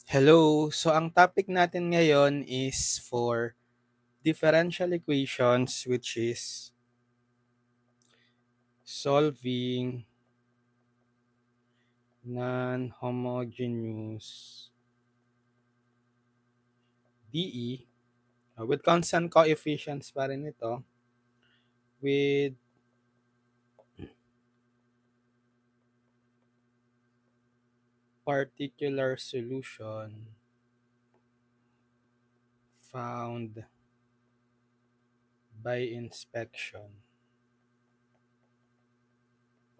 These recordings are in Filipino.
Hello! So ang topic natin ngayon is for differential equations, which is solving non-homogeneous DE with constant coefficients pa rin ito with particular solution found by inspection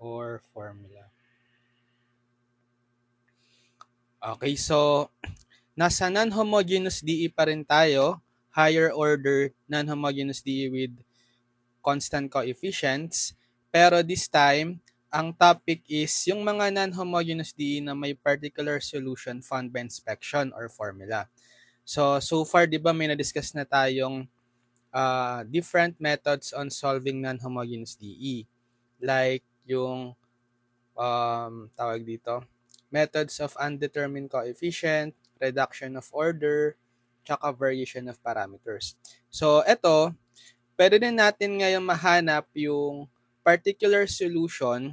or formula. Okay, so nasa non-homogeneous DE pa rin tayo, higher order non-homogeneous DE with constant coefficients. Pero this time, ang topic is yung mga non-homogeneous DE na may particular solution found by inspection or formula. So far, di ba may na-discuss na tayong different methods on solving non-homogeneous DE. Like yung tawag dito, methods of undetermined coefficient, reduction of order, tsaka variation of parameters. So ito, pwede din natin ngayon mahanap yung particular solution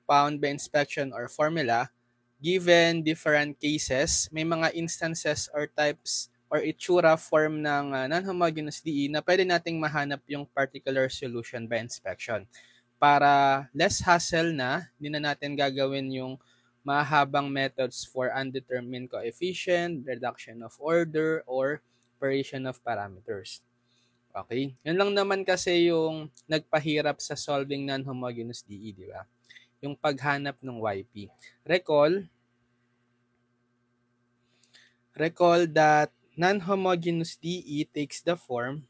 found by inspection or formula given different cases. May mga instances or types or itsura form ng non-homogeneous DE na pwede nating mahanap yung particular solution by inspection. Para less hassle na, hindi na natin gagawin yung mahabang methods for undetermined coefficient, reduction of order, or variation of parameters. Okay? Yun lang naman kasi yung nagpahirap sa solving non-homogeneous DE, di ba? Yung paghanap ng YP. Recall that non-homogeneous DE takes the form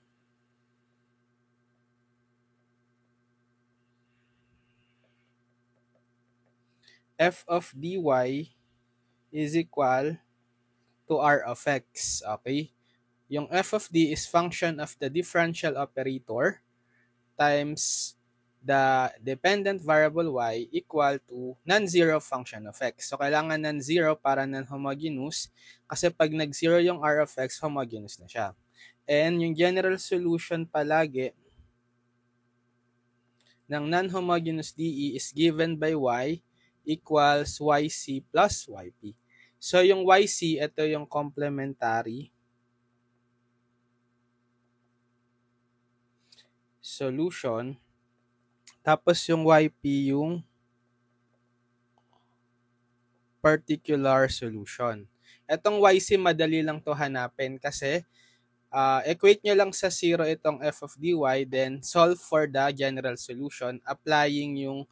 f of dy is equal to r of x. Okay? Yung f of d is function of the differential operator times the dependent variable y equal to non-zero function of x. So, kailangan non-zero para non-homogeneous kasi pag nag-zero yung r of x, homogeneous na siya. And yung general solution palagi ng non-homogeneous DE is given by y equals yc plus yp. So, yung yc, ito yung complementary solution. Tapos yung YP yung particular solution. Etong YC madali lang to hanapin kasi equate nyo lang sa 0 itong f of dy, then solve for the general solution applying yung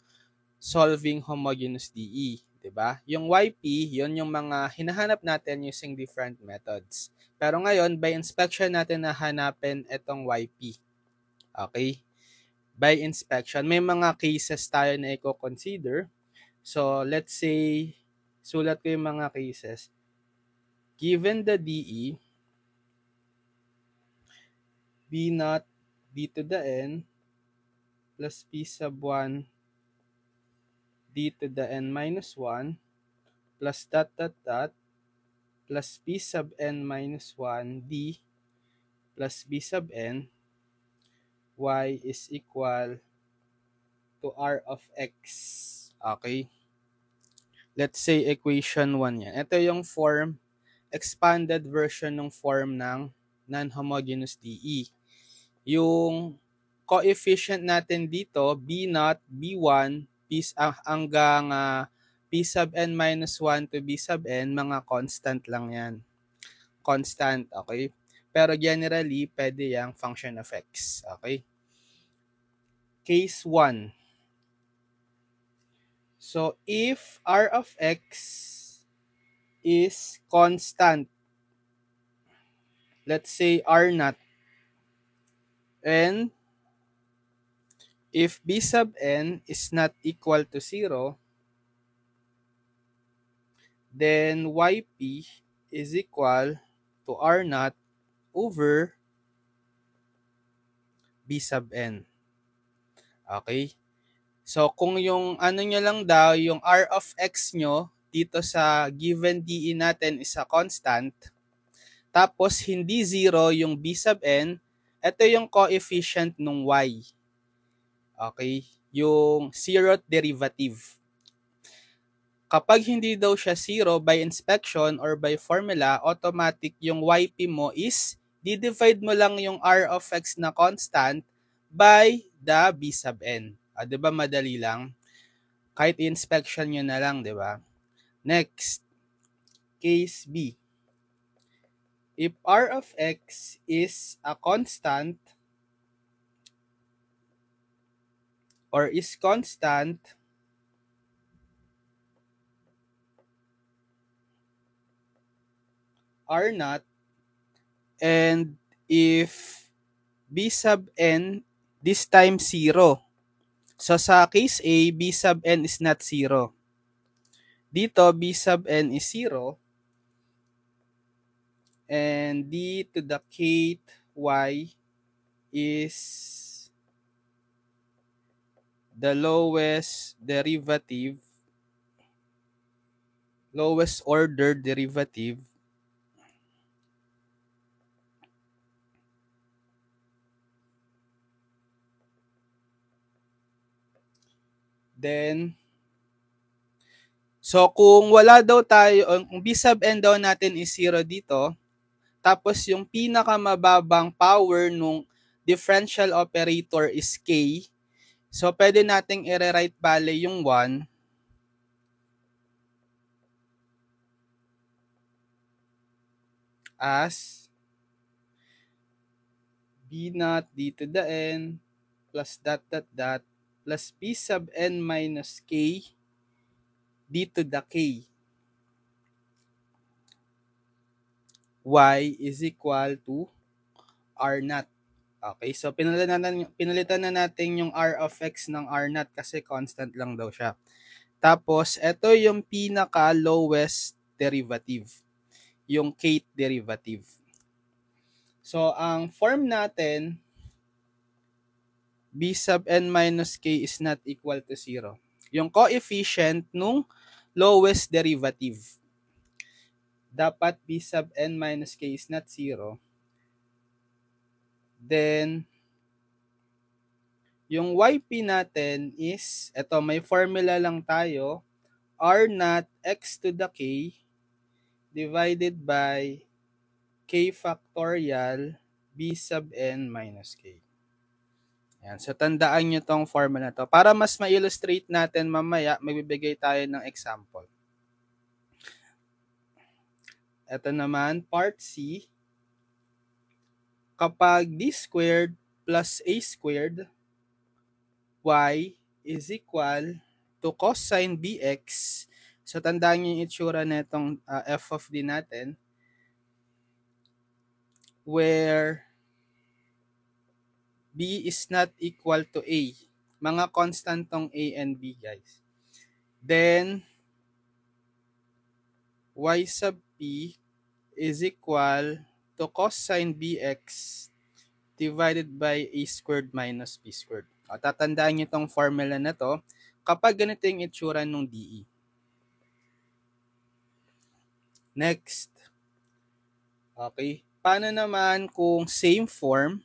solving homogeneous DE. Diba? Yung YP, yun yung mga hinahanap natin using different methods. Pero ngayon, by inspection natin na hanapin itong YP. Okay? By inspection, may mga cases tayo na i-consider. So, let's say, sulat ko yung mga cases. Given the DE, B naught d to the n plus P sub 1 d to the n minus 1 plus dot dot dot plus P sub n minus 1 d plus B sub n, y is equal to r of x. Okay? Let's say equation 1 yan. Ito yung form, expanded version ng form ng non-homogeneous DE. Yung coefficient natin dito, B naught, B1, hanggang P sub n minus 1 to B sub n, mga constant lang yan. Constant, okay? Pero generally, pwede yung function of x, okay? Case 1. So, if r of x is constant, let's say r naught, and if B sub n is not equal to 0, then YP is equal to R naught over B sub n. Okay? So, kung yung ano nyo lang daw, yung R of X nyo, dito sa given DE natin is a constant, tapos hindi 0 yung B sub n, ito yung coefficient ng y. Okay? Yung zeroth derivative. Kapag hindi daw siya 0 by inspection or by formula, automatic yung yp mo is di-divide mo lang yung r of x na constant by the b sub n. Di ba madali lang? Kahit inspection nyo na lang, di ba? Next, case B. If r of x is a constant or is constant, r naught, and if b sub n this time 0. So sa case A, b sub n is not 0. Dito, b sub n is 0. And d to the kth y is the lowest order derivative then so kung wala daw tayo, kung b sub n daw natin is 0 dito, tapos yung pinakamababang power nung differential operator is k, so pwede nating i-rewrite bale yung 1 as b naught d to the n plus dot plus p sub n minus k d to the k y is equal to r naught. Okay, so pinalitan na natin yung r of x ng r naught kasi constant lang daw siya. Tapos, ito yung pinaka-lowest derivative, yung kth derivative. So, ang form natin, b sub n minus k is not equal to 0. Yung coefficient nung lowest derivative. Dapat b sub n minus k is not 0. Then, yung yp natin is, eto may formula lang tayo, r naught x to the k divided by k factorial b sub n minus k. Yan. So, tandaan nyo tong formula na to. Para mas ma-illustrate natin mamaya, magbibigay tayo ng example. Ito naman, part C. Kapag d squared plus a squared y is equal to cosine bx, so tandaan nyo yung itsura na itong f of d natin, where b is not equal to a. Mga constant tong a and b, guys. Then, y sub p is equal to cosine bx divided by a squared minus b squared. O, tatandaan nyo itong formula na to kapag ganito yung itsura ng DE. Next. Okay. Paano naman kung same form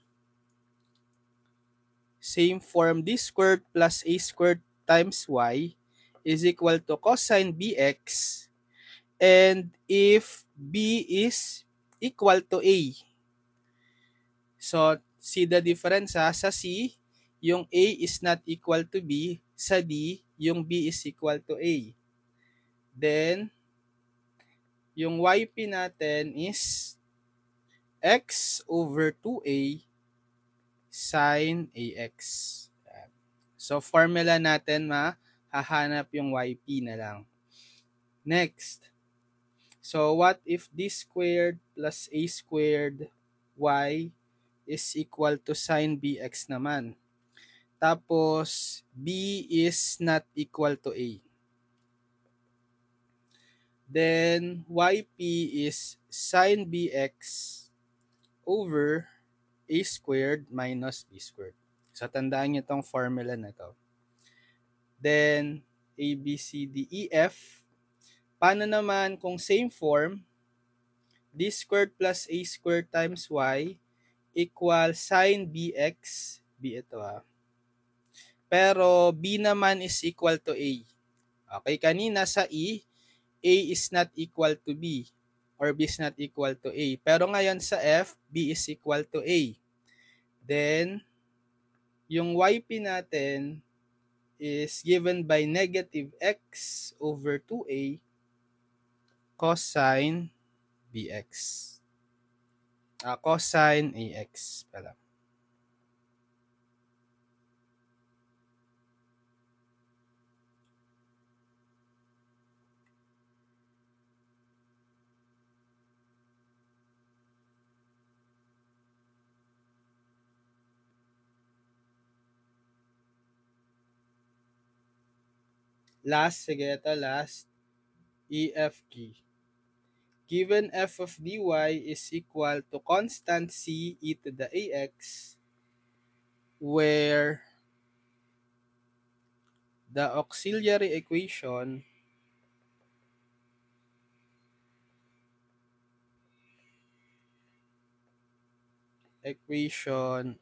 d squared plus a squared times y is equal to cosine bx, and if b is equal to a. So, see the difference ha? Sa C, yung a is not equal to b. Sa D, yung b is equal to a. Then, yung yp natin is x over 2a sine ax. So, formula natin hahanap yung yp na lang. Next. So, what if d squared plus a squared y is equal to sine bx naman? Tapos, b is not equal to a. Then, yp is sine bx over a squared minus b squared. So, tandaan nyo itong formula na to. Then, a, b, c, d, e, f. Paano naman kung same form, d squared plus a squared times y equals sin bx, b ito pero b naman is equal to a. Okay, kanina sa a is not equal to b or b is not equal to a. Pero ngayon sa f, b is equal to a. Then, yung yp natin is given by negative x over 2a cosine bx. Cosine ax pala. Last, sige, ito last. EFG. Given f of dy is equal to constant c e to the ax, where the auxiliary equation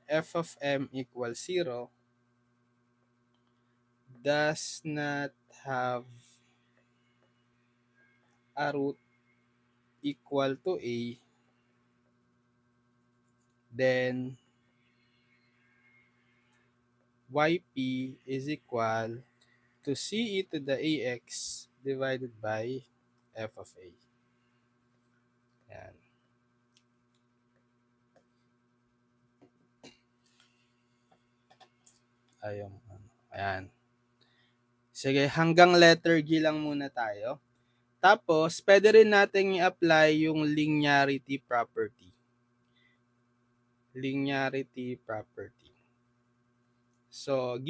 f of m equals 0 does not have a root equal to a, then yp is equal to c e to the ax divided by f of a. Yan. Ayan. Sige, hanggang letter G lang muna tayo. Tapos, pwede rin natin i-apply yung linearity property. So,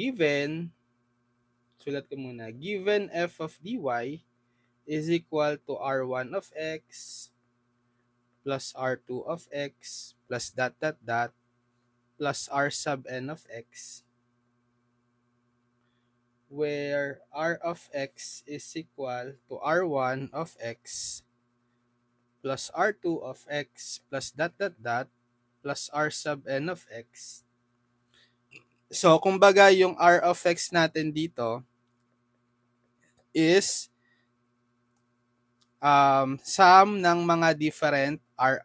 sulat ko muna, given f of dy is equal to r1 of x plus r2 of x plus ... plus r sub n of x, where r of x is equal to r1 of x plus r2 of x plus ... plus r sub n of x. So, kumbaga yung r of x natin dito is sum ng mga different r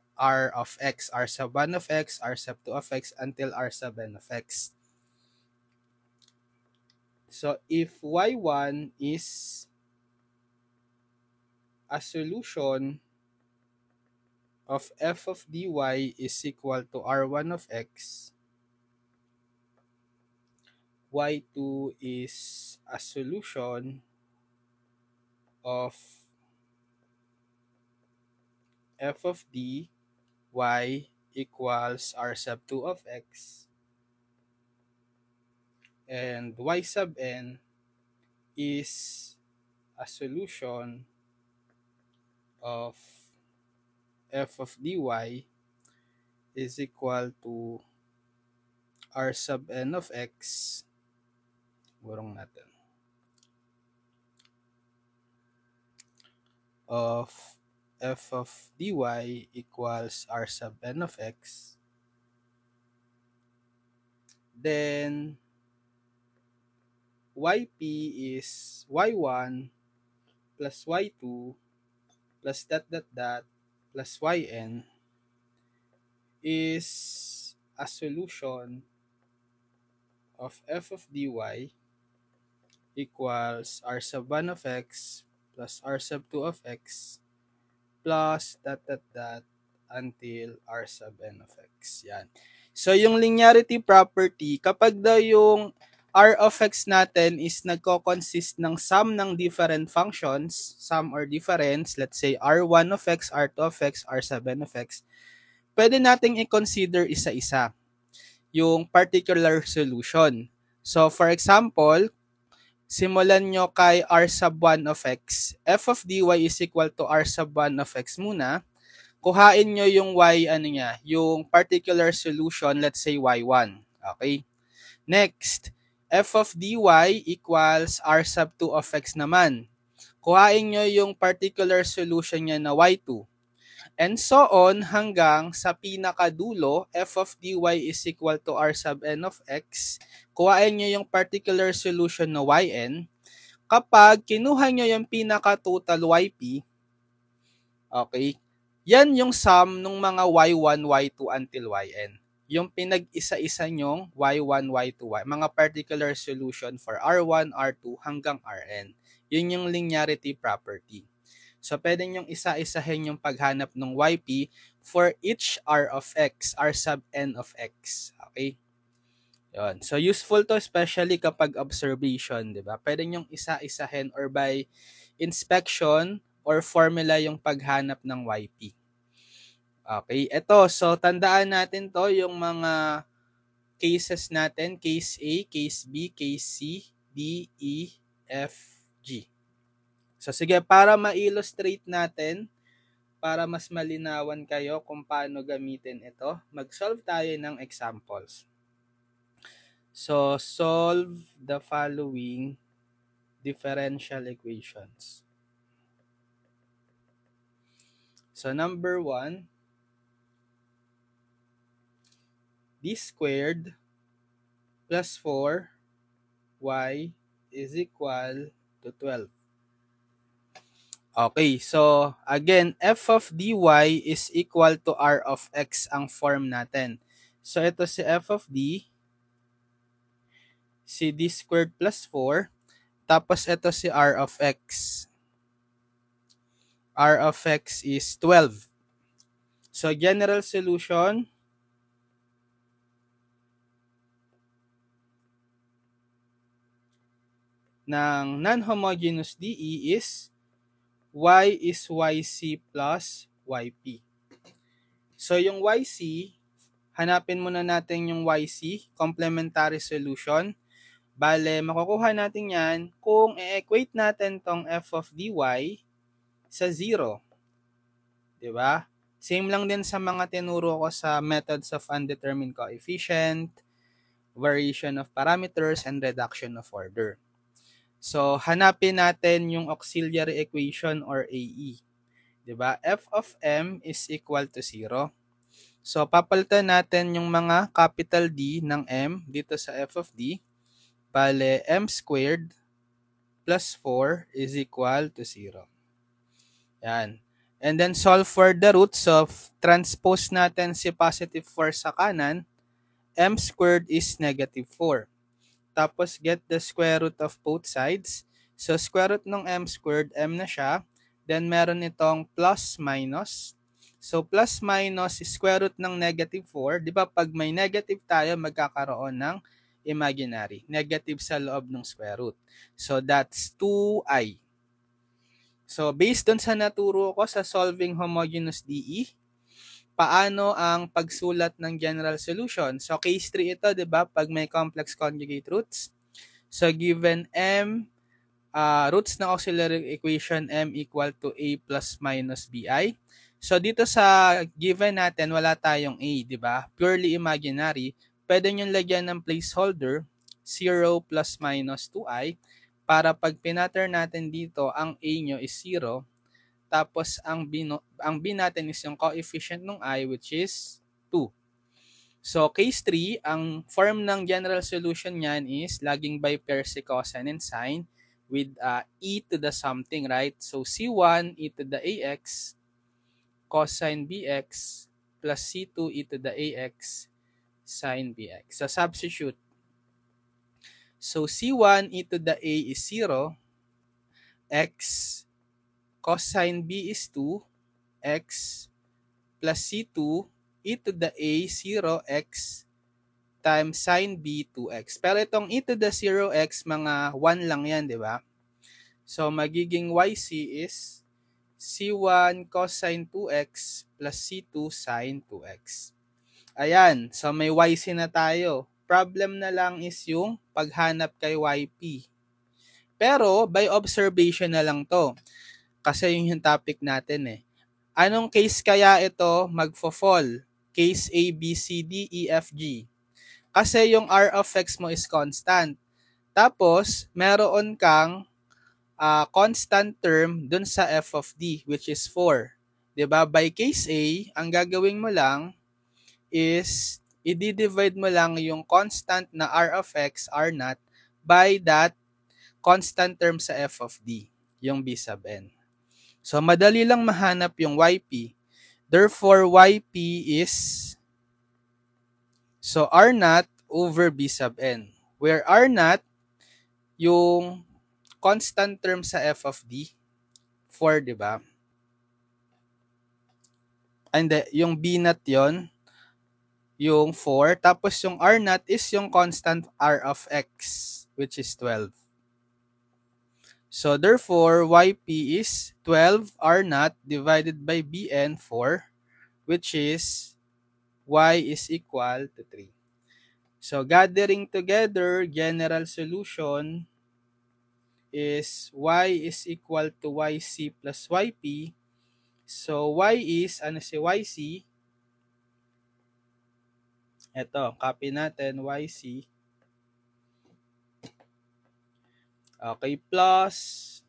of x, r sub 1 of x, r sub 2 of x, until r sub n of x. So, if y1 is a solution of f of dy is equal to r1 of x, y2 is a solution of f of dy equals r sub 2 of x, and y sub n is a solution of f of dy is equal to r sub n of x, burong natin, of f of dy equals r sub n of x. Then yp is y1 plus y2 plus ... plus yn is a solution of f of dy equals r sub 1 of x plus r sub 2 of x plus ... until r sub n of x. Yan. So, yung linearity property, kapag daw yung r of x natin is nagko-consist ng sum ng different functions, sum or difference, let's say r1 of x, r2 of x, r sub n of x, pwede nating i-consider isa-isa yung particular solution. So, for example, simulan nyo kay r sub 1 of x. F of dy is equal to r sub 1 of x muna. Kuhain nyo yung y, yung particular solution, let's say y1. Okay? Next, f of dy equals r sub 2 of x naman. kuhain nyo yung particular solution niya na y2. And so on hanggang sa pinakadulo, f of dy is equal to r sub n of x. Kuhain nyo yung particular solution na yn. Kapag kinuha nyo yung pinaka-total yp, okay, yan yung sum ng mga y1, y2 until yn. Yung pinag-isa-isa nyong y1, y2, mga particular solution for r1, r2 hanggang rn. Yun yung linearity property. So, pwede nyong isa-isahin yung paghanap ng yp for each r of x, r sub n of x. Okay? Yun. So, useful to especially kapag observation, di ba? Pwede nyong isa-isahin or by inspection or formula yung paghanap ng yp. Okay, ito. So, tandaan natin to yung mga cases natin. Case A, Case B, Case C, D, E, F, G. So, sige, para ma-illustrate natin, para mas malinawan kayo kung paano gamitin ito, mag-solve tayo ng examples. So, solve the following differential equations. So, number 1, d squared plus 4y is equal to 12. Okay, so again, f of dy is equal to r of x ang form natin. So ito si f of d, si d squared plus 4, tapos ito si r of x. R of x is 12. So general solution, ng non-homogeneous DE is y is yc plus yp. So yung yc, hanapin muna natin yung yc, complementary solution. Bale, makukuha natin yan kung i-equate natin tong f of dy sa 0. Diba? Same lang din sa mga tinuro ko sa methods of undetermined coefficient, variation of parameters, and reduction of order. So, hanapin natin yung auxiliary equation or AE. Diba? F of m is equal to 0. So, papalitan natin yung mga capital D ng m dito sa f of d. Bale, m squared plus 4 is equal to 0. Yan. And then, solve for the roots of transpose natin si positive 4 sa kanan. M squared is negative 4. Tapos, get the square root of both sides. So, square root ng m squared, m na siya. Then, meron itong plus minus. So, plus minus is square root ng negative 4. Di ba, pag may negative tayo, magkakaroon ng imaginary. Negative sa loob ng square root. So, that's 2i. So, based dun sa naturo ko sa solving homogeneous DE, paano ang pagsulat ng general solution? So, case 3 ito, di ba? Pag may complex conjugate roots. So, given m, roots ng auxiliary equation, m equal to a plus minus bi. So, dito sa given natin, wala tayong a, di ba? Purely imaginary. Pwede nyo lagyan ng placeholder, 0 plus minus 2i, para pag pinattern natin dito, ang a nyo is 0, tapos ang b natin is yung coefficient ng I, which is 2. So, case 3, ang form ng general solution niyan is laging by pair si cosine and sine with e to the something, right? So, c1 e to the ax cosine bx plus c2 e to the ax sine bx. So, substitute. So, c1 e to the a is 0, x cosine b is 2, x plus c2 e to the a 0x times sine b 2x. Pero itong e to the 0x, mga 1 lang yan, di ba? So, magiging yc is c1 cosine 2x plus c2 sine 2x. Ayan, so may yc na tayo. Problem na lang is yung paghanap kay yp. Pero, by observation na lang to. Kasi yun yung topic natin eh. Anong case kaya ito magfo-fall? Case A, B, C, D, E, F, G. Kasi yung R of X mo is constant. Tapos, meron kang constant term dun sa f of d, which is 4. Diba? By case A, ang gagawin mo lang is i-divide mo lang yung constant na r of x, r naught, by that constant term sa f of d, yung b sub n. So, madali lang mahanap yung yp. Therefore, yp is, so r naught over b sub n, where r naught, yung constant term sa f of d, 4, di ba? And yung b naught yon, yung 4, tapos yung r naught is yung constant r of x, which is 12. So therefore, yp is 12 r naught divided by bn 4, which is y is equal to 3. So gathering together, general solution is y is equal to yc plus yp. So y is, ano si yc? Ito, copy natin, yc. Okay, plus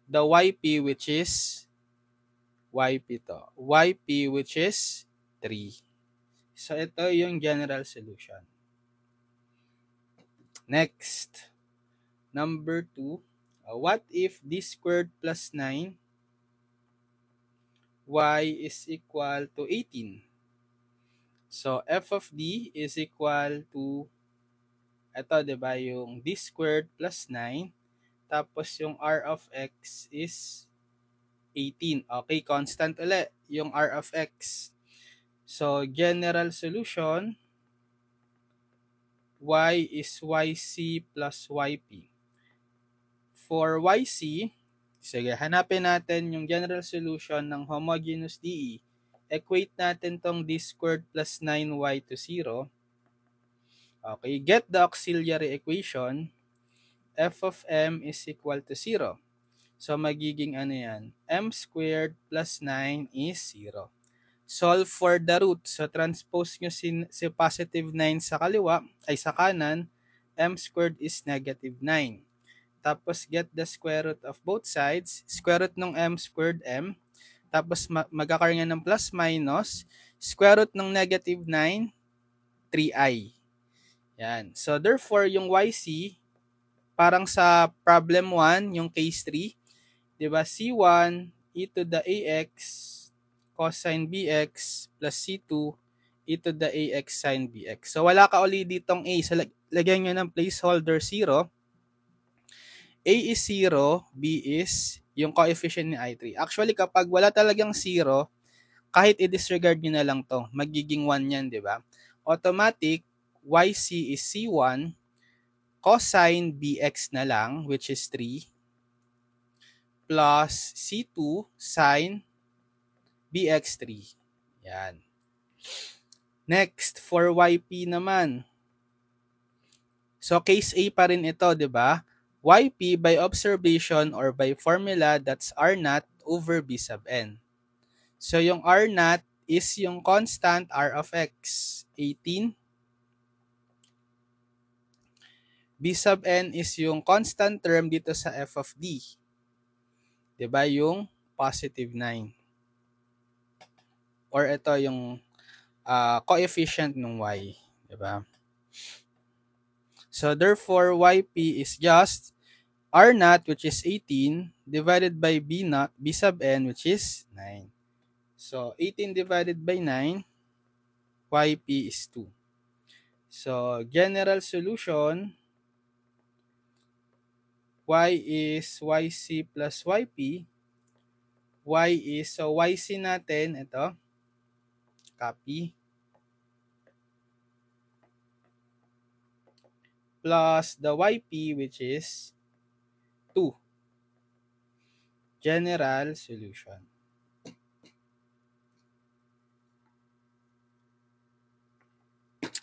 the yp which is yp to. Yp which is 3. So ito yung general solution. Next, number 2. What if d squared plus 9 y is equal to 18? So f of d is equal to, ito diba, yung d squared plus 9, tapos yung r of x is 18. Okay, constant ulit yung r of x. So general solution, y is yc plus yp. For yc, sige, hanapin natin yung general solution ng homogeneous DE. Equate natin tong d squared plus 9y to 0. Okay, get the auxiliary equation. F of m is equal to 0. So, magiging ano yan? M squared plus 9 is 0. Solve for the root. So, transpose nyo si positive 9 sa kaliwa, ay sa kanan, m squared is negative 9. Tapos, get the square root of both sides. Square root ng m squared m. Tapos, magkakaroon nga ng plus minus. Square root ng negative 9, 3i. Yan. So, therefore, yung yc, parang sa problem 1, yung case 3, diba, c1 e to the ax cosine bx plus c2 e to the ax sine bx. So, wala ka uli ditong a. So, lagyan nyo ng placeholder 0. A is 0, B is yung coefficient ni I3. Actually, kapag wala talagang 0, kahit i-disregard nyo na lang to, magiging 1 yan, di ba? Automatic, yc is c1, cosine bx na lang, which is 3, plus c2 sine bx3. Yan. Next, for yp naman. So, case A pa rin ito, di ba? Yp by observation or by formula, that's r naught over b sub n. So, yung r naught is yung constant r of x, 18. B sub n is yung constant term dito sa f of d. Diba? Yung positive 9. Or ito yung coefficient ng y. Diba? So, therefore, yp is just r naught, which is 18, divided by b sub n, which is 9. So, 18 divided by 9, yp is 2. So, general solution, y is yc plus yp. Y is, so yc natin, ito, copy, plus the yp, which is 2. General solution.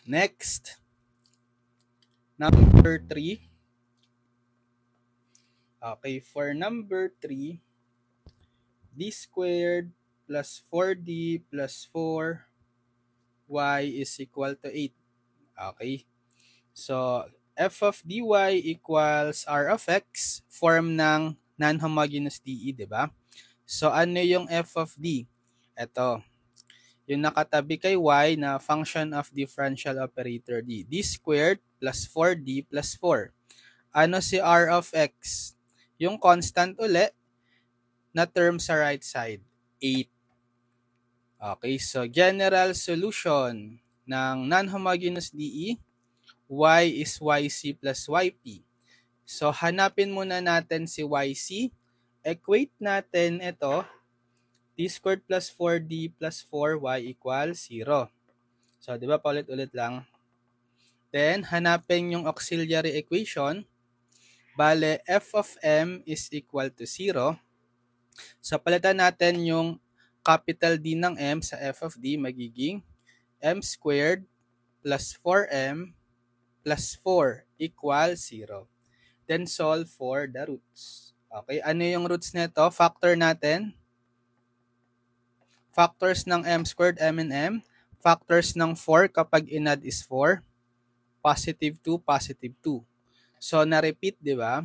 Next, number 3. Okay, for number 3, d squared plus 4d plus 4y is equal to 8. Okay, so f of dy equals r of x, form ng non-homogeneous DE, di ba? So, ano yung f of d? Ito, yung nakatabi kay y na function of differential operator d. D squared plus 4d plus 4. Ano si r of x? Yung constant uli na term sa right side, 8. Okay, so general solution ng non-homogeneous DE, y is yc plus yp. So, hanapin muna natin si yc. Equate natin ito, d squared plus 4d plus 4y equals 0. So, di ba, paulit-ulit lang. Then, hanapin yung auxiliary equation. Bale, f of m is equal to 0. So, palitan natin yung capital D ng m sa f of d, magiging m squared plus 4m plus 4 equals 0. Then, solve for the roots. Okay, ano yung roots nito? Factor natin. Factors ng m squared, m and m. Factors ng 4 kapag inad is 4. Positive 2, positive 2. So, na-repeat, di ba?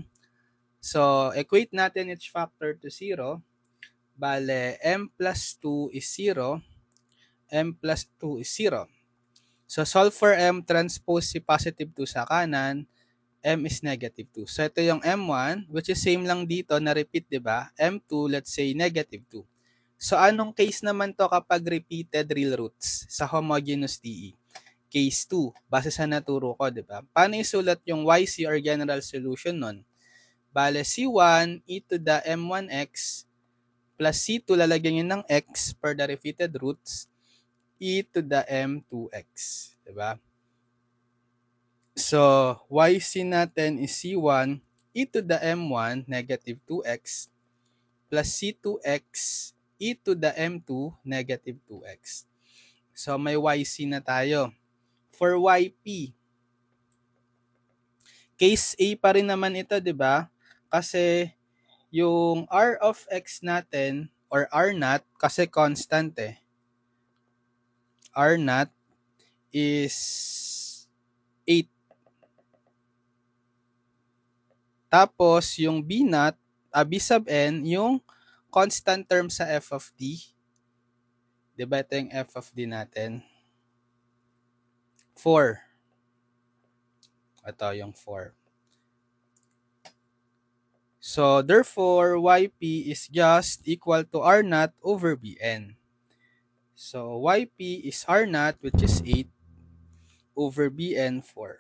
So, equate natin each factor to 0. Bale, m plus 2 is 0. M plus 2 is 0. So, solve for m, transpose si positive 2 sa kanan. M is negative 2. So, ito yung M1, which is same lang dito, na-repeat, di ba? M2, let's say, negative 2. So, anong case naman to kapag repeated real roots sa homogeneous DE? Case 2, base sa naturo ko, di ba? Paano isulat yung YC or general solution nun? Bale, C1 e to the M1x plus C2, lalagyan yun ng x per the repeated roots, e to the M2x. Di ba? So, YC natin is C1 e to the M1 negative 2x plus C2x e to the M2 negative 2x. So, may YC na tayo. For YP, case A pa rin naman ito, di ba? Kasi yung R of X natin, or R naught, kasi constant eh. R naught is 8. Tapos, yung B naught, B sub n, yung constant term sa f of d. Diba ito yung f of d natin? 4. Ito yung 4. So, therefore, yp is just equal to r naught over bn. So, yp is r naught, which is 8, over bn, 4.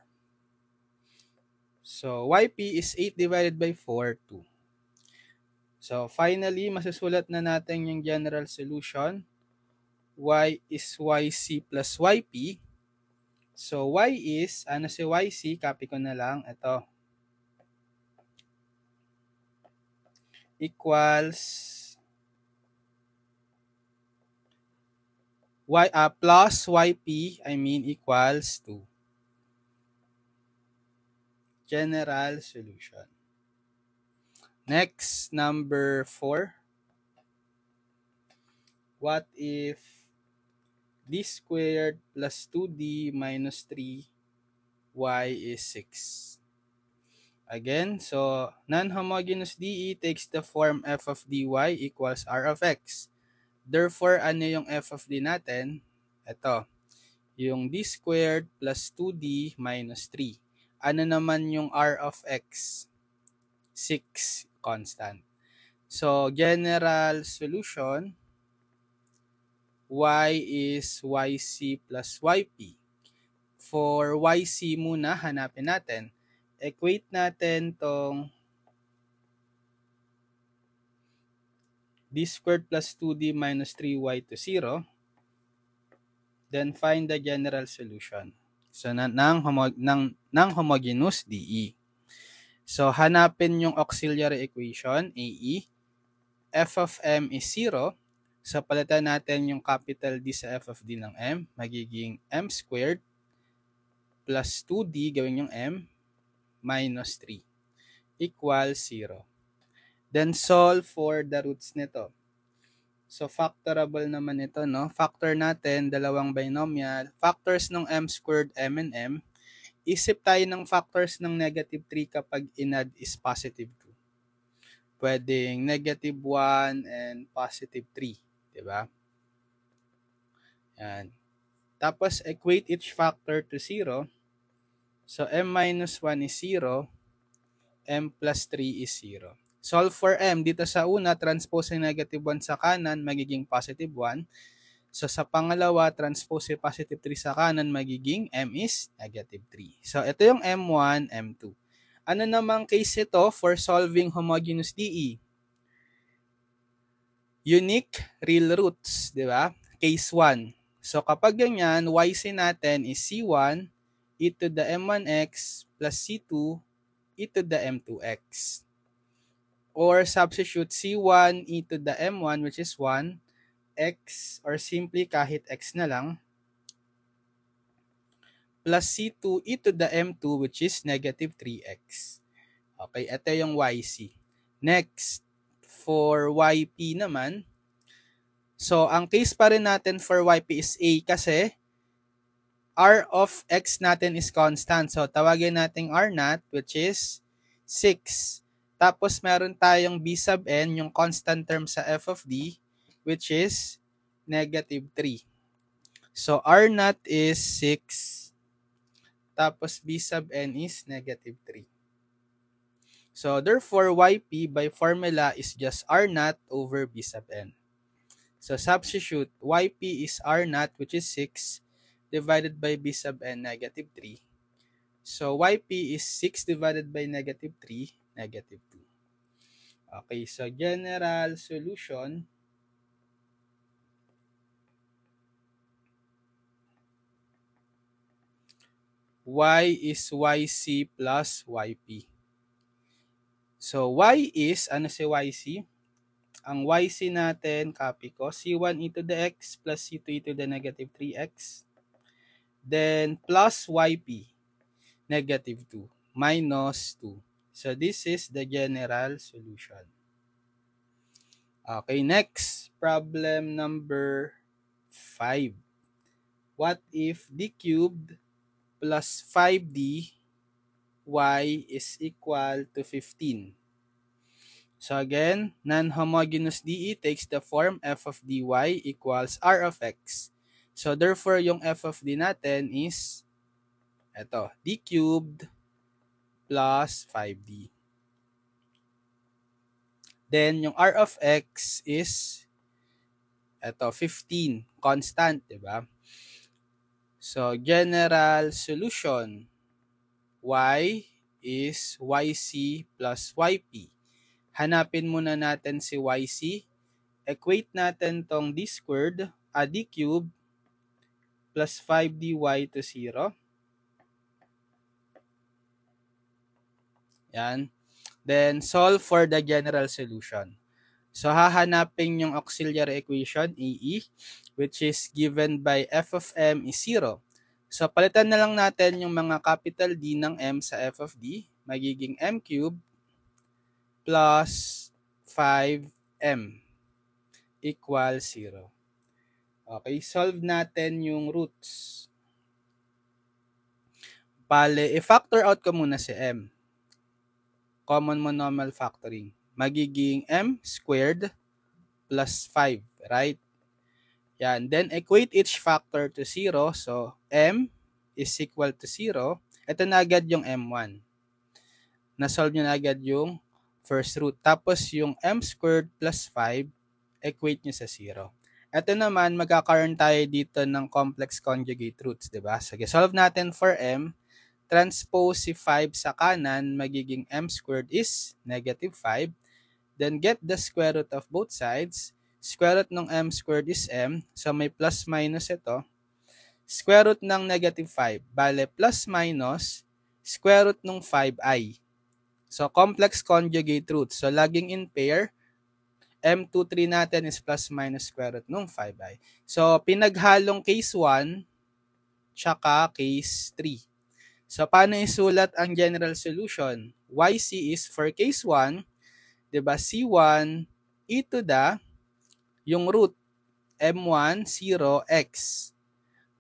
So, yp is 8 divided by 4, 2. So, finally, masusulat na natin yung general solution. Y is yc plus yp. So, y is, ano si yc? Copy ko na lang. Ito. Equals plus yp, equals 2. General solution. Next, number 4. What if d squared plus 2d minus 3y is 6? Again, so non-homogeneous DE takes the form f of dy equals r of x. Therefore, ano yung f of d natin? Ito, yung d squared plus 2d minus 3. Ano naman yung r of x? 6, constant. So, general solution, y is yc plus yp. For yc muna, hanapin natin. Equate natin tong d squared plus 2d minus 3y to 0. Then, find the general solution. So, ng homogeneous DE. So, hanapin yung auxiliary equation, AE. F of m is 0. So, palitan natin yung capital D sa f of d ng m. Magiging m squared plus 2d, gawin yung m, minus 3 equals 0. Then, solve for the roots nito. So, factorable naman ito, no? Factor natin, dalawang binomial. Factors ng m squared, m and m, isip tayo ng factors ng negative 3 kapag inad is positive 2. Pwedeng negative 1 and positive 3. Diba? Yan. Tapos, equate each factor to 0. So, m minus 1 is 0. M plus 3 is 0. Solve for m. Dito sa una, transpose yung negative 1 sa kanan, magiging positive 1. So, sa pangalawa, transpose yung positive 3 sa kanan, magiging m is negative 3. So, ito yung m1, m2. Ano namang case ito for solving homogeneous DE? Unique real roots, di ba? Case 1. So, kapag ganyan, YC natin is C1 e to the m1x plus C2 e to the m2x. Or substitute C1 e to the m1 which is 1, x or simply kahit x na lang, plus C2 e to the m2 which is negative 3x. Okay, ito yung YC. Next, for YP naman, so ang case pa rin natin for YP is A kasi R of X natin is constant. So tawagin natin R naught which is 6. Tapos meron tayong B sub n, yung constant term sa f of d, which is negative 3. So R naught is 6. Tapos B sub n is negative 3. So therefore, YP by formula is just R naught over B sub n. So substitute, YP is R naught which is 6 divided by B sub n negative 3. So YP is 6 divided by negative 3, negative 2. Okay, so general solution, Y is YC plus YP. So Y is, ano si YC? Ang YC natin, copy ko, C1 e to the x plus C2 e to the negative 3x. Then plus YP, negative 2, minus 2. So this is the general solution. Okay, next, problem number 5. What if d cubed plus 5d y is equal to 15? So again, non-homogeneous DE takes the form f of dy equals r of x. So therefore, yung f of d natin is ito, d cubed plus 5d. Then yung r of x is ito, 15, constant, di ba? So general solution, y is yc plus yp. Hanapin muna natin si YC. Equate natin tong d squared, d cubed, plus 5dy to 0. Yan. Then, solve for the general solution. So, hahanapin yung auxiliary equation, AE, which is given by f of m is 0. So, palitan na lang natin yung mga capital D ng m sa f of d. Magiging m cubed plus 5m equals 0. Okay, solve natin yung roots. Bale, i-factor out ko muna si m. Common monomial factoring. Magiging m squared plus 5, right? Yan. Then, equate each factor to 0. So, m is equal to 0. Ito na agad yung m1. Na-solve nyo na agad yung first root. Tapos, yung m squared plus 5, equate nyo sa 0. Ito naman, magkakaroon tayo dito ng complex conjugate roots, diba? Sige, solve natin for m. Transpose si 5 sa kanan, magiging m squared is negative 5. Then, get the square root of both sides. Square root ng m squared is m. So, may plus minus ito. Square root ng negative 5. Bale, plus minus, square root ng 5i. So, complex conjugate roots. So, laging in pair, M23 natin is plus minus square root ng 5i. So, pinaghalong case 1, tsaka case 3. So, paano isulat ang general solution? YC is for case 1, diba, C1 e to the, yung root, M1, 0, X.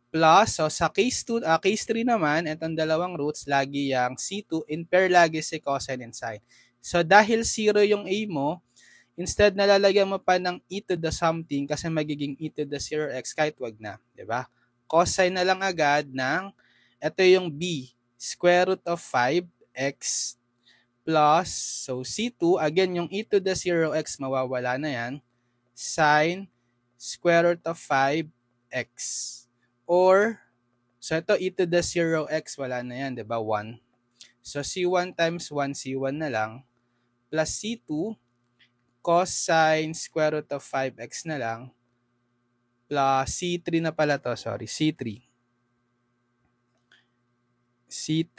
plus, so sa case 2, case 3 naman, itong dalawang roots, lagi yung C2, in pair lagi si cosine and sine. So dahil 0 yung A mo, instead na lalagyan mo pa ng e to the something kasi magiging e to the 0x, kahit wag na, di ba? Cosine na lang agad ng, ito yung B, square root of 5x plus, so C2, again, yung e to the 0x, mawawala na yan, sine square root of 5x. Or, so ito e to the 0x, wala na yan, di ba? 1. So C1 times 1, C1 na lang, plus C2, cosine square root of 5x na lang, plus C3 na pala to, sorry, C3. C3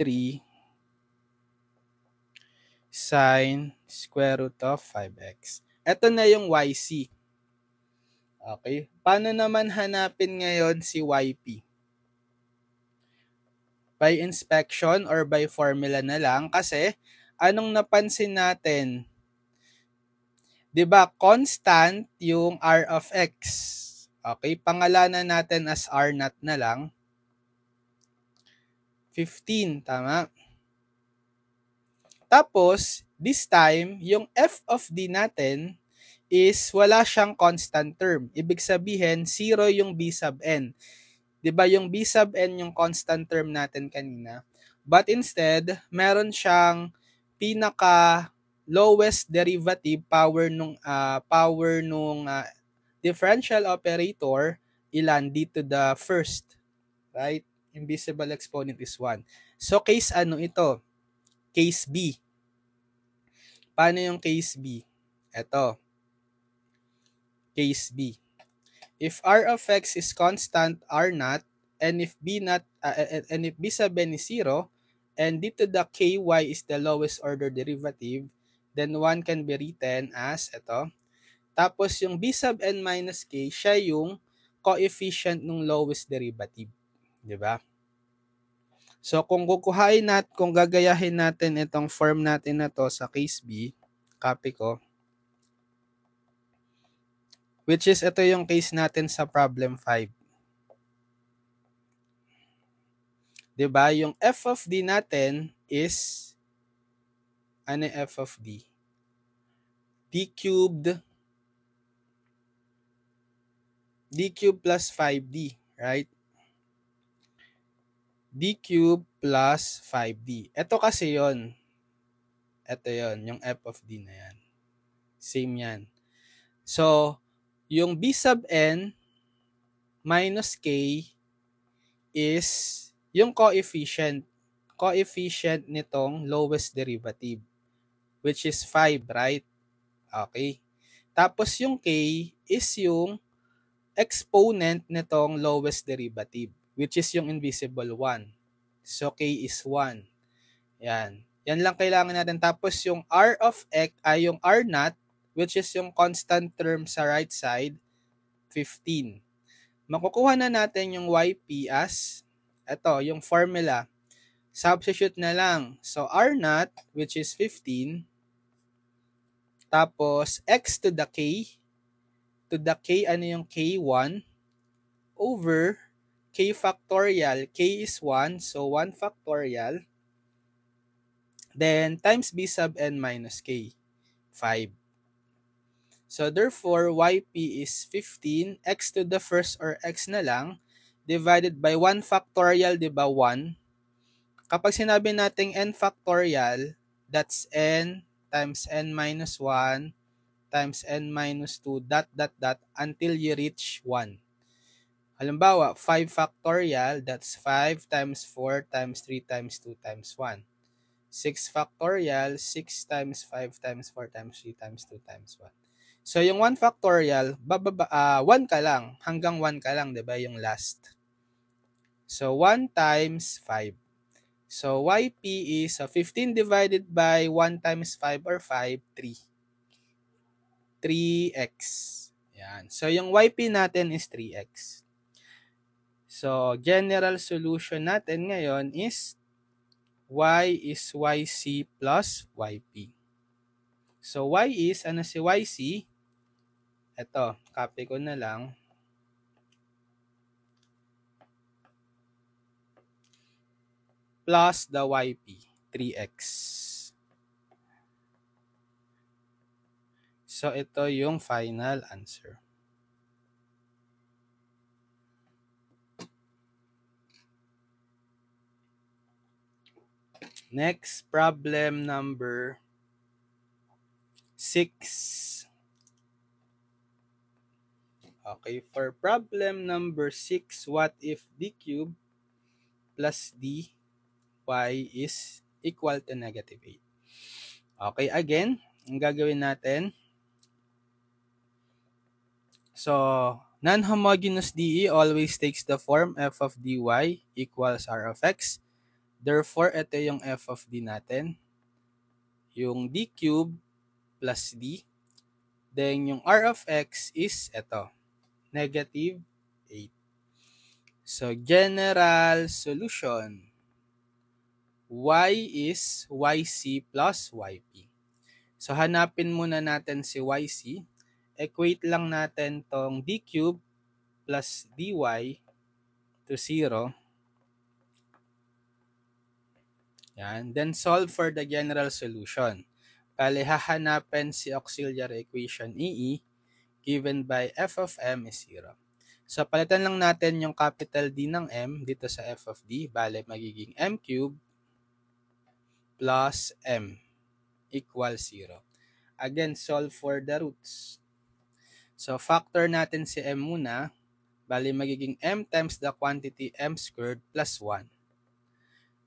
sine square root of 5x. Ito na yung YC. Okay. Paano naman hanapin ngayon si YP? By inspection or by formula na lang kasi anong napansin natin? 'Di ba constant yung R of x. Okay, pangalanan natin as R0 na lang. 15, tama? Tapos, this time, yung f of d natin is wala siyang constant term. Ibig sabihin, 0 yung b sub n. Diba yung b sub n yung constant term natin kanina? But instead, meron siyang pinaka lowest derivative power nung differential operator, ilan dito the first, right? Invisible exponent is 1. So case ano ito? Case B. Paano yung case B? Ito. Case B. If R of x is constant R0, and if B sub n is 0, and dito the ky is the lowest order derivative, then 1 can be written as ito. Tapos yung b sub n minus k, siya yung coefficient ng lowest derivative. Diba? So kung kung gagayahin natin itong form natin na to sa case B, copy ko, which is ito yung case natin sa problem 5. Diba? Yung f of d natin is, ano f of d? d cubed plus 5d, right? d cubed plus 5d. Ito kasi yon. Ito yon, yung f of d na yan. Same yan. So, yung b sub n minus k is yung coefficient nitong lowest derivative, which is 5, right? Okay. Tapos yung k is yung exponent nitong lowest derivative, which is yung invisible 1. So k is 1. Yan. Yan lang kailangan natin. Tapos yung R of x ay yung R0, which is yung constant term sa right side, 15. Makukuha na natin yung YP as, ito, yung formula. Substitute na lang. So R0, which is 15, tapos x to the k, ano yung k1, over k factorial, k is 1, so 1 factorial, then times b sub n minus k, 5. So therefore, YP is 15, x to the first or x na lang, divided by 1 factorial, di ba 1? Kapag sinabi nating n factorial, that's n times n minus 1 times n minus 2, until you reach 1. Halimbawa, 5 factorial, that's 5 times 4 times 3 times 2 times 1. 6 factorial, 6 times 5 times 4 times 3 times 2 times 1. So, yung 1 factorial, 1 ka lang. Hanggang 1 ka lang, diba? Yung last. So, 1 times 5. So, YP is 15 divided by 1 times 5 or 5, 3. 3x. Yan. So, yung YP natin is 3x. So, general solution natin ngayon is y is YC plus YP. So, y is, ano si YC? Ito, copy ko na lang. plus the yp, 3x. So, ito yung final answer. Next, problem number 6. Okay, for problem number 6, what if d cube plus dy is equal to negative 8? Okay, again, ang gagawin natin, so non-homogeneous DE always takes the form f of dy equals r of x. Therefore, ito yung f of d natin, yung d cube plus d. Then, yung r of x is ito, negative 8. So, general solution, y is yc plus yp. So, hanapin muna natin si yc. Equate lang natin tong d cube plus dy to 0. Yan. Then, solve for the general solution. Bale, hahanapin si auxiliary equation EE given by f of m is 0. So, palitan lang natin yung capital D ng m dito sa f of d. Bale, magiging m cube plus m equals 0. Again, solve for the roots. So, factor natin si m muna. Bale, magiging m times the quantity m squared plus 1.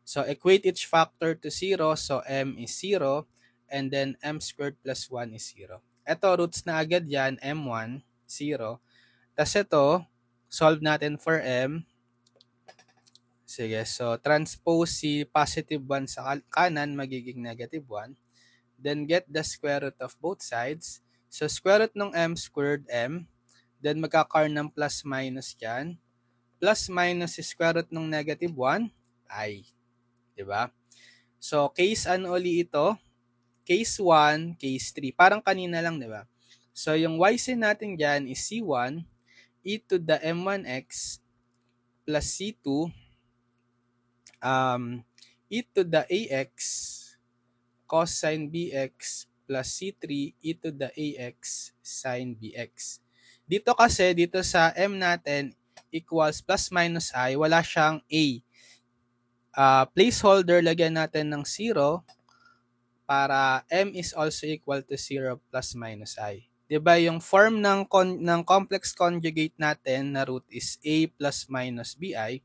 So, equate each factor to 0. So, m is 0. And then, m squared plus 1 is 0. Ito, roots na agad yan. m1, 0. Tapos ito, solve natin for m. Sige, so transpose si positive 1 sa kanan, magiging negative 1. Then, get the square root of both sides. So, square root ng m squared m. Then, magkakaroon ng plus minus yan. Plus minus is square root ng negative 1, i. Diba? So, case ano uli ito? Case 1, case 3. Parang kanina lang, diba? So, yung yc natin dyan is c1 e to the m1x plus c2 e to the ax cos sin bx plus c3 e to the ax sin bx. Dito kasi, dito sa m natin equals plus minus i, wala siyang a. Placeholder, lagyan natin ng 0 para m is also equal to 0 plus minus i. Diba yung form ng complex conjugate natin na root is a plus minus bi,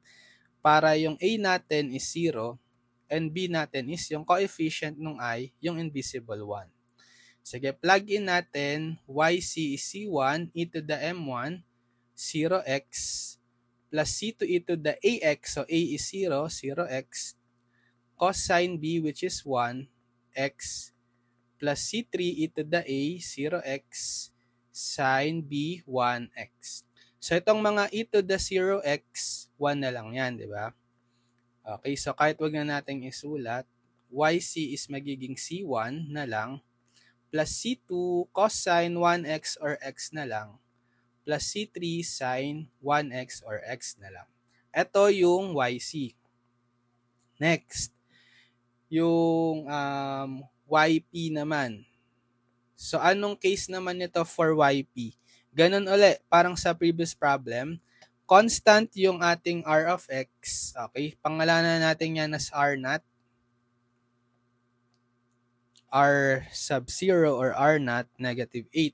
para yung a natin is 0 and b natin is yung coefficient ng i, yung invisible 1. Sige, plug in natin, yc is c1 e to the m1, 0x, plus c2 e to the ax, so a is 0, 0x, cos sin b which is 1, x, plus c3 e to the a, 0x, sin b, 1x. So, itong mga e to the 0x, 1 na lang yan, di ba? Okay, so kahit wag na natin isulat, yc is magiging c1 na lang, plus c2 cos sin 1x or x na lang, plus c3 sin 1x or x na lang. Ito yung yc. Next, yung yp naman. So, anong case naman nito for yp? Ganun ulit, parang sa previous problem, constant yung ating r of x. Okay, pangalanan natin yan as r naught, r sub 0 or r naught, negative 8.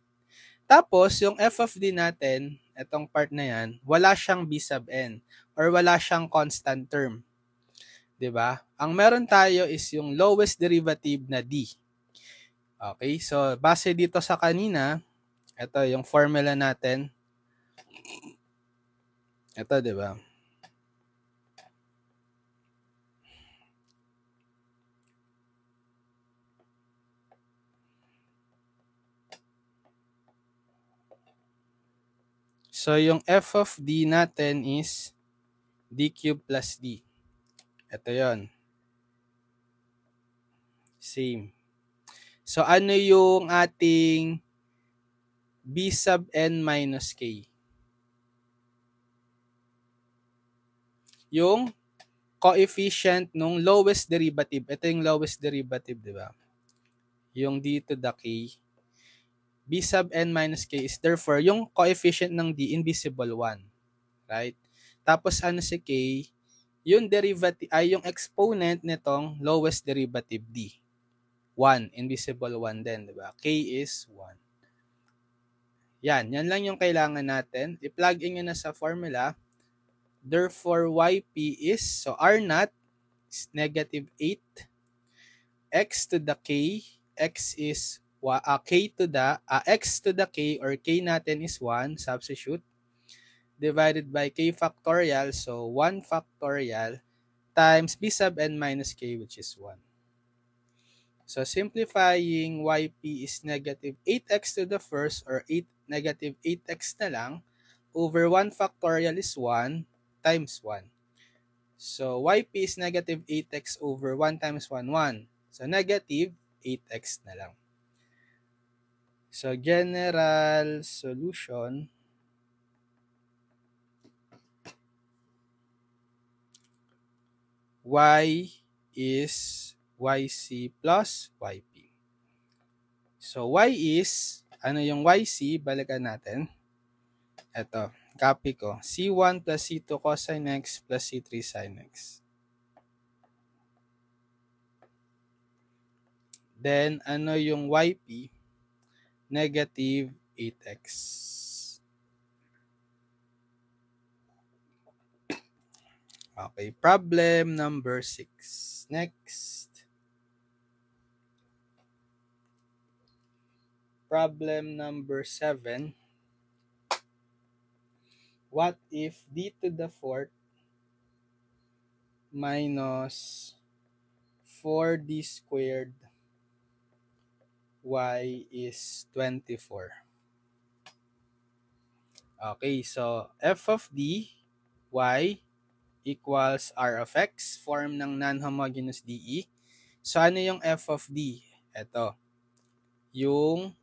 Tapos, yung f of d natin, itong part na yan, wala siyang b sub n or wala siyang constant term. Diba? Ang meron tayo is yung lowest derivative na d. Okay, so base dito sa kanina, ito yung formula natin. Ito, di ba? So, yung f of d natin is d cube plus d. Ito yon. Same. So, ano yung ating b sub n minus k? Yung coefficient nung lowest derivative. Ito yung lowest derivative, di ba? Yung d to the k. B sub n minus k is therefore yung coefficient ng d invisible 1. Right? Tapos ano si k? Yung derivative ay yung exponent nitong lowest derivative d. 1. Invisible 1 din, di ba? K is 1. Yan lang yung kailangan natin. I-plug in nyo na sa formula. Therefore, yp is, so r0 is negative 8. X to the k, x is k to the, x to the k or k natin is 1, substitute. Divided by k factorial, so 1 factorial times b sub n minus k, which is 1. So simplifying, yp is negative 8x to the first or negative 8x na lang over 1 factorial is 1 times 1. So yp is negative 8x over 1 times 1, 1. So negative 8x na lang. So general solution, y is yc plus yp. So y is, ano yung yc? Balikan natin. Ito, copy ko. C1 plus C2 cosine x plus C3 sin x. Then, ano yung yp? Negative 8x. Okay, problem number 6. Next. Problem number 7. What if d to the fourth minus 4d squared y is 24? Okay, so f of d y equals r of x, form ng non-homogeneous DE. So ano yung f of d? Ito, yung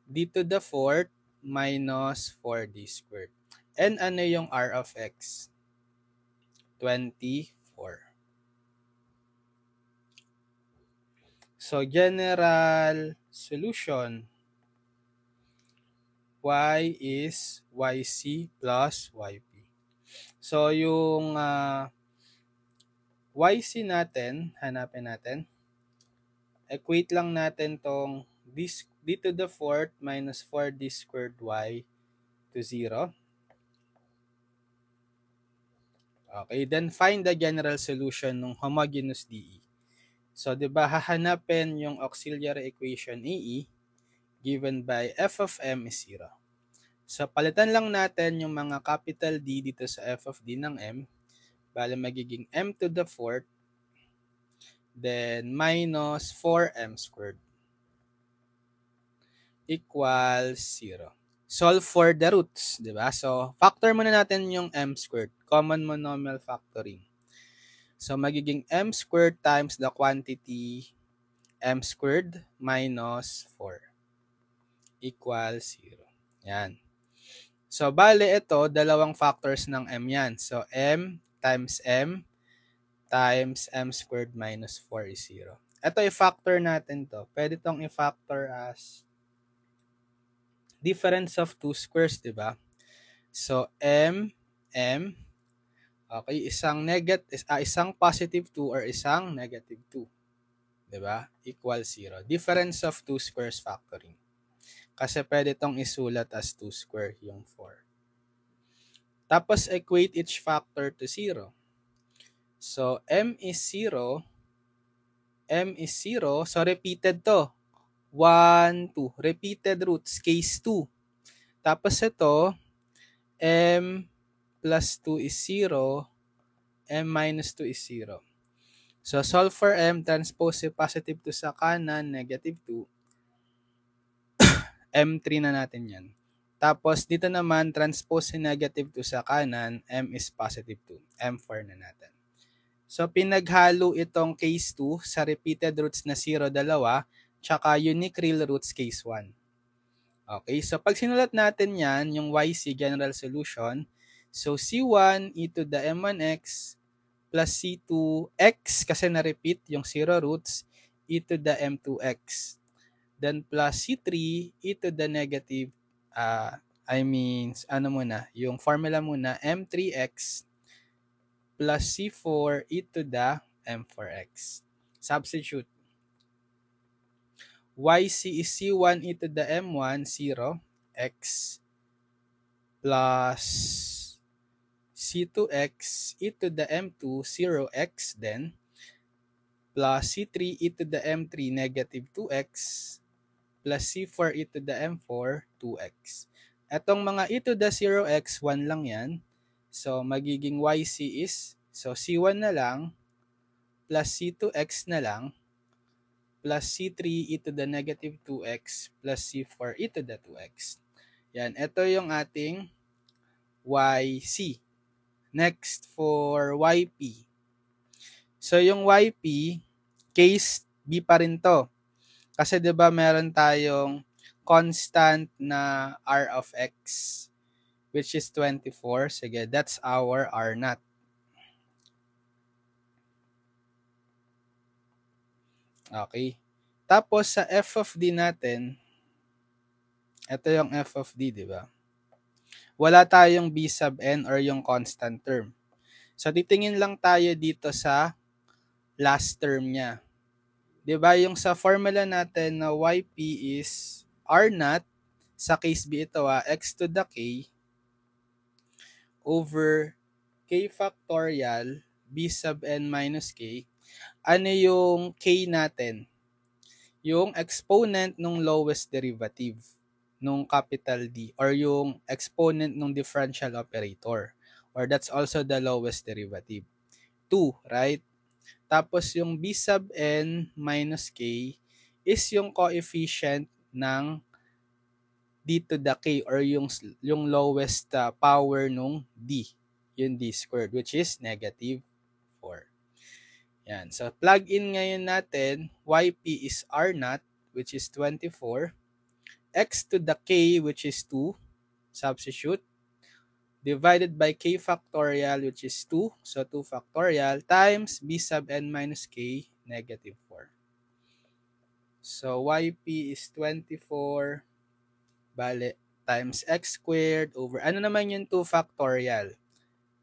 d to the fourth minus 4d squared. And ano yung r of x? 24. So general solution, y is yc plus yp. So yung yc natin, hanapin natin. Equate lang natin tong d to the fourth minus 4d squared y to 0. Okay, then find the general solution ng homogeneous DE. So, di ba, hahanapin yung auxiliary equation AE given by f of m is 0. So, palitan lang natin yung mga capital D dito sa f of d ng m. Bale, magiging m to the fourth, then minus 4m squared equals 0. Solve for the roots, di ba? So, factor muna natin yung m squared, common monomial factoring. So, magiging m squared times the quantity m squared minus 4 equals 0. Yan. So, bale ito, dalawang factors ng m yan. So, m times m squared minus 4 is 0. Ito, i-factor natin to. Pwede itong i-factor as difference of two squares, di ba? So, m, okay, isang positive 2 or isang negative 2. Di ba? Equal 0. Difference of two squares factoring. Kasi pwede itong isulat as 2 square yung 4. Tapos, equate each factor to 0. So, m is 0. So, repeated to. 1, 2. Repeated roots, case 2. Tapos ito, m plus 2 is 0. M minus 2 is 0. So, solve for m, transpose positive 2 sa kanan, negative 2. M3 na natin yan. Tapos, dito naman, transpose negative 2 sa kanan, m is positive 2. M4 na natin. So, pinaghalo itong case 2 sa repeated roots na 0, 2, tsaka unique real roots case 1. Okay, so pag sinulat natin yan, yung YC general solution, so C1 e to the M1x plus C2x kasi na-repeat yung 0 roots, e to the m2x. Then plus C3 e to the negative, yung formula muna, m3x plus C4 e to the m4x. Substitute. YC is C1 e to the m1, 0, x plus C2x e to the m2, 0x then, plus C3 e to the m3, negative 2x, plus C4 e to the m4, 2x. Etong mga e to the 0x, 1 lang yan. So, magiging YC is, so C1 na lang, plus C2x na lang, plus C3 e to the negative 2x, plus C4 e to the 2x. Yan, ito yung ating YC. Next, for YP. So, yung YP, case B pa rin to. Kasi 'di ba meron tayong constant na R of X, which is 24. Sige, that's our R naught. Okay. Tapos sa f of d natin, ito yung f of d, di ba? Wala tayong b sub n or yung constant term. So titingin lang tayo dito sa last term niya. Di ba yung sa formula natin na yp is r naught, sa case b ito x to the k over k factorial b sub n minus k. Ano yung k natin? Yung exponent ng lowest derivative nung capital D or yung exponent ng differential operator, or that's also the lowest derivative. 2, right? Tapos yung b sub n minus k is yung coefficient ng d to the k or yung lowest power nung d, yung d squared, which is negative 4. Yan. So, plug in ngayon natin, yp is r naught, which is 24, x to the k, which is 2, substitute, divided by k factorial, which is 2, so 2 factorial, times b sub n minus k, negative 4. So, yp is 24, bale, times x squared over, ano naman yung 2 factorial?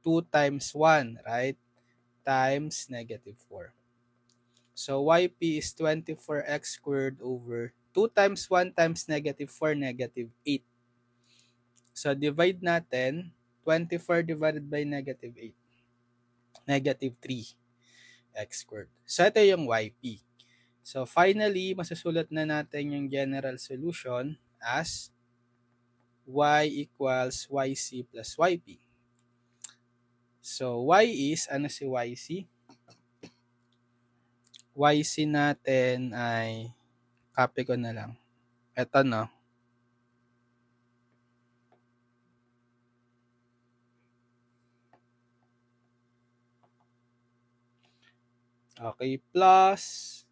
2 times 1, right? Times negative 4. So, yp is 24x squared over 2 times 1 times negative 4, negative 8. So, divide natin, 24 divided by negative 8. Negative 3x squared. So, ito yung yp. So, finally, masusulat na natin yung general solution as y equals yc plus yp. So, y is, ano si yc? YC natin ay, copy ko na lang. Ito, no? Okay, plus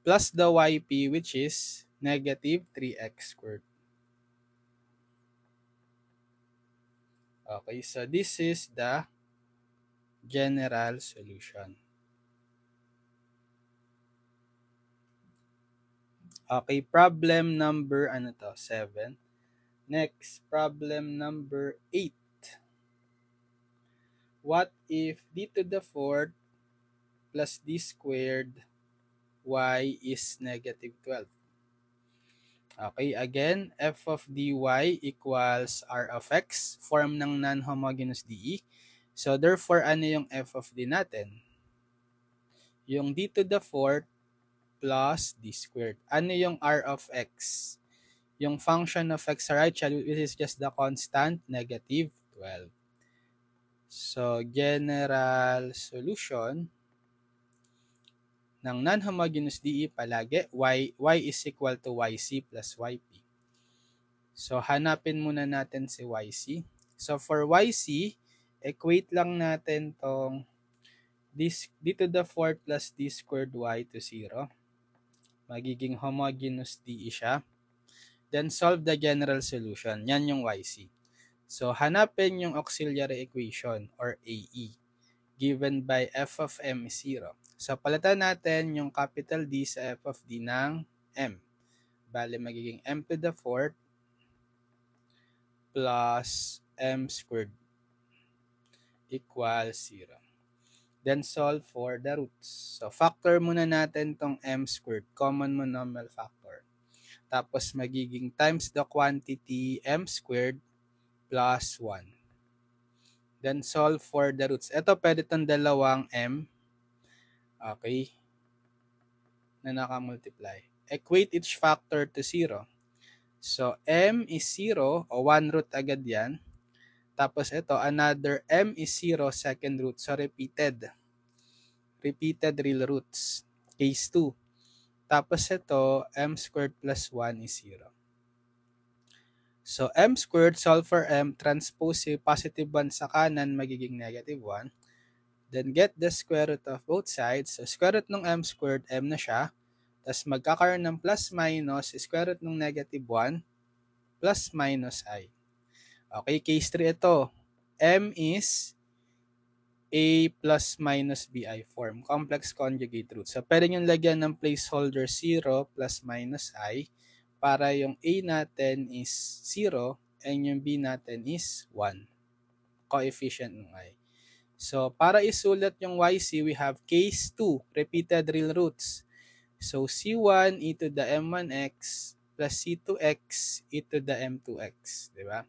the yp, which is negative 3x squared. Okay, so this is the general solution. Okay, problem number, 7. Next, problem number 8. What if d to the 4th plus d squared y is negative 12? Okay, again, f of dy equals r of x, form ng non-homogeneous DE. So, therefore, ano yung f of d natin? Yung d to the 4th plus d squared. Ano yung r of x? Yung function of x sa right side, which is just the constant, negative 12. So, general solution ng non-homogeneous DE palagi, y is equal to yc plus yp. So, hanapin muna natin si yc. So, for yc, equate lang natin tong d to the 4th plus d squared y to 0. Magiging homogeneous DE siya. Then, solve the general solution. Yan yung yc. So, hanapin yung auxiliary equation or AE. given by f of m is 0. So, palitan natin yung capital D sa f of D ng m. Bale, magiging m to the fourth plus m squared equals 0. Then, solve for the roots. So, factor muna natin tong m squared, common monomial factor. Tapos, magiging times the quantity m squared plus 1. Then, solve for the roots. Ito, pwede itong dalawang m. Okay. Na naka-multiply. Equate each factor to 0. So, m is 0, o 1 root agad yan. Tapos ito, another m is 0, second root. So, repeated. Repeated real roots. Case 2. Tapos ito, m squared plus 1 is 0. So, m squared, solve for m, transpose positive 1 sa kanan, magiging negative 1. Then, get the square root of both sides. So, square root ng m squared, m na siya. Tapos, magkakaroon ng plus minus, square root ng negative 1, plus minus I. Okay, case 3 ito. M is A plus minus BI form. Complex conjugate root. So, pwede nyo lagyan ng placeholder 0 plus minus I para yung A natin is 0 and yung B natin is 1. Coefficient ng I. So, para isulat yung YC, we have case 2, repeated real roots. So, C1 e to the M1x plus C2x e to the M2x. Diba?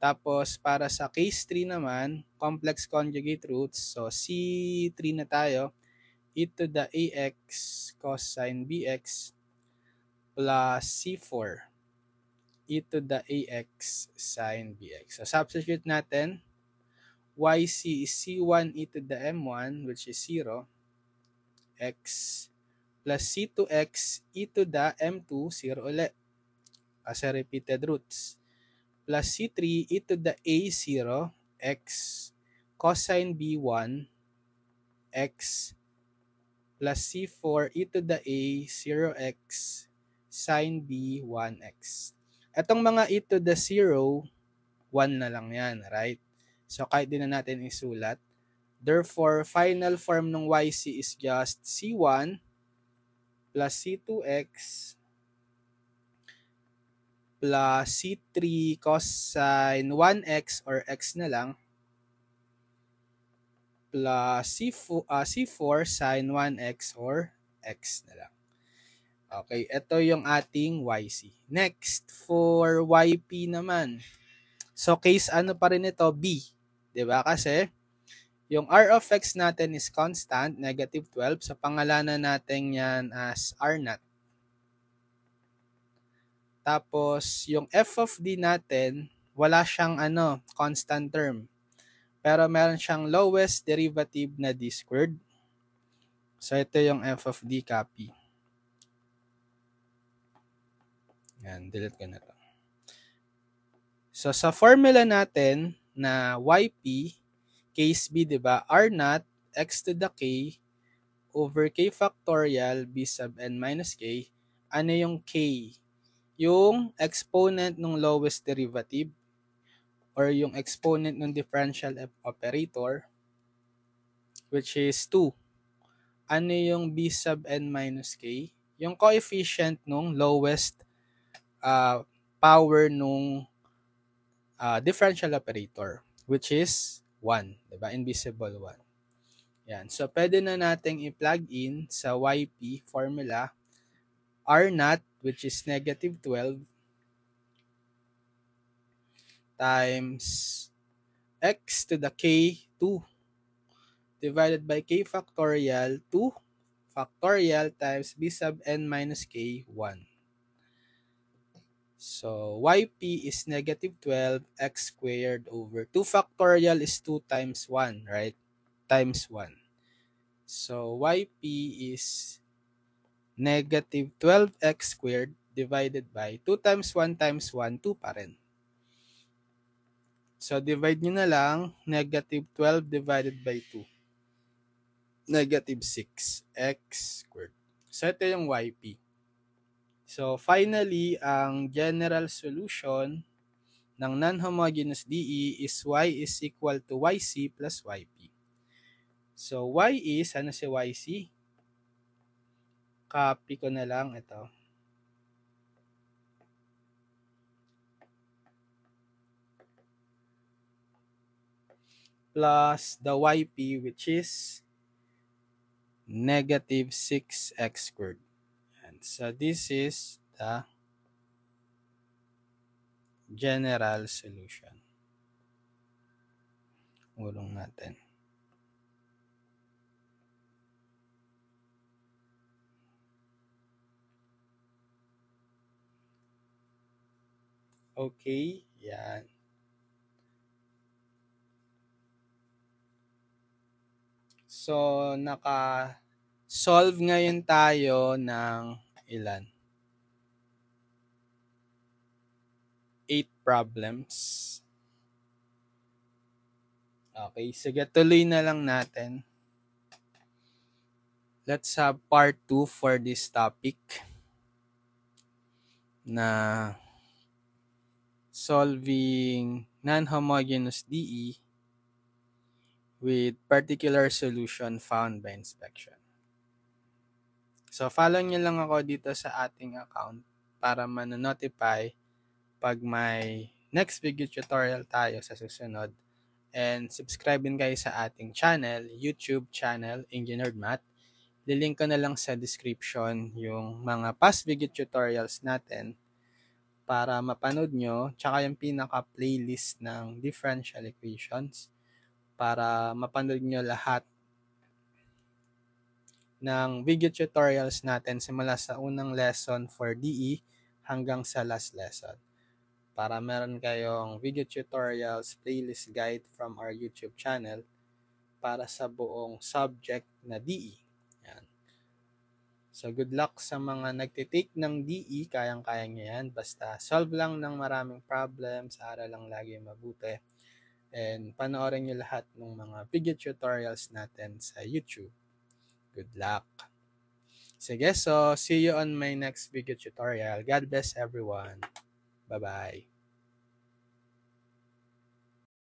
Tapos, para sa case 3 naman, complex conjugate roots. So, C3 na tayo, e to the AX cosine BX plus C4 e to the AX sine BX. So, substitute natin. YC is C1 e to the M1, which is 0, x plus C2x e to the M2, 0 ulit. Kasi repeated roots. Plus C3 e to the A0, x cosine B1, x plus C4 e to the A0x sine B1x. Etong mga e to the 0, 1 na lang yan, right? So, kahit din na natin isulat. Therefore, final form ng YC is just C1 plus C2x plus C3 cosine 1x or x na lang plus C4 sine 1x or x na lang. Okay, ito yung ating YC. Next, for YP naman. So, case ano pa rin ito? B. Diba? Kasi, yung R of x natin is constant, negative 12. So, pangalanan natin yan as R0. Tapos, yung f of d natin, wala siyang constant term. Pero meron siyang lowest derivative na d squared. So, ito yung f of d copy. Yan, delete ko na to. So, sa formula natin na YP, case B, diba? R0, x to the k, over k factorial, b sub n minus k. Ano yung k? Yung exponent ng lowest derivative or yung exponent ng differential operator, which is 2. Ano yung b sub n minus k? Yung coefficient ng lowest power nung differential operator, which is 1, diba? Invisible 1. Yan. So, pwede na nating i-plug in sa YP formula R0, which is negative 12, times x to the k, 2, divided by k factorial, 2 factorial times b sub n minus k, 1. So, YP is negative 12, x squared over 2 factorial is 2 times 1, right? Times 1. So, YP is negative 12x squared divided by 2 times 1 times 1, 2 pa rin. So, divide nyo na lang, negative 12 divided by 2. Negative 6x squared. So, ito yung YP. So, finally, ang general solution ng non-homogeneous DE is y is equal to YC plus YP. So, y is, ano si YC? Copy ko na lang ito. Plus the yp, which is negative 6x squared. And so, this is the general solution. Ulong natin. Okay, yan. So, naka-solve ngayon tayo ng ilan? 8 problems. Okay, sige, tuloy na lang natin. Let's have part 2 for this topic na solving non-homogeneous DE with particular solution found by inspection. So, follow nyo lang ako dito sa ating account para manonotify pag may next video tutorial tayo sa susunod. And subscribe din kayo sa ating channel, YouTube channel, Engineered Math. Lilink ko na lang sa description yung mga past video tutorials natin para mapanood nyo, tsaka yung pinaka-playlist ng differential equations para mapanood nyo lahat ng video tutorials natin simula sa unang lesson for DE hanggang sa last lesson. Para meron kayong video tutorials, playlist guide from our YouTube channel para sa buong subject na DE. Yan. So, good luck sa mga nagtitake ng DE. Kayang-kaya nyo yan. Basta solve lang ng maraming problems. Aral lang lagi mabuti. And panoorin nyo lahat ng mga video tutorials natin sa YouTube. Good luck. Sige, so see you on my next video tutorial. God bless everyone. Bye-bye.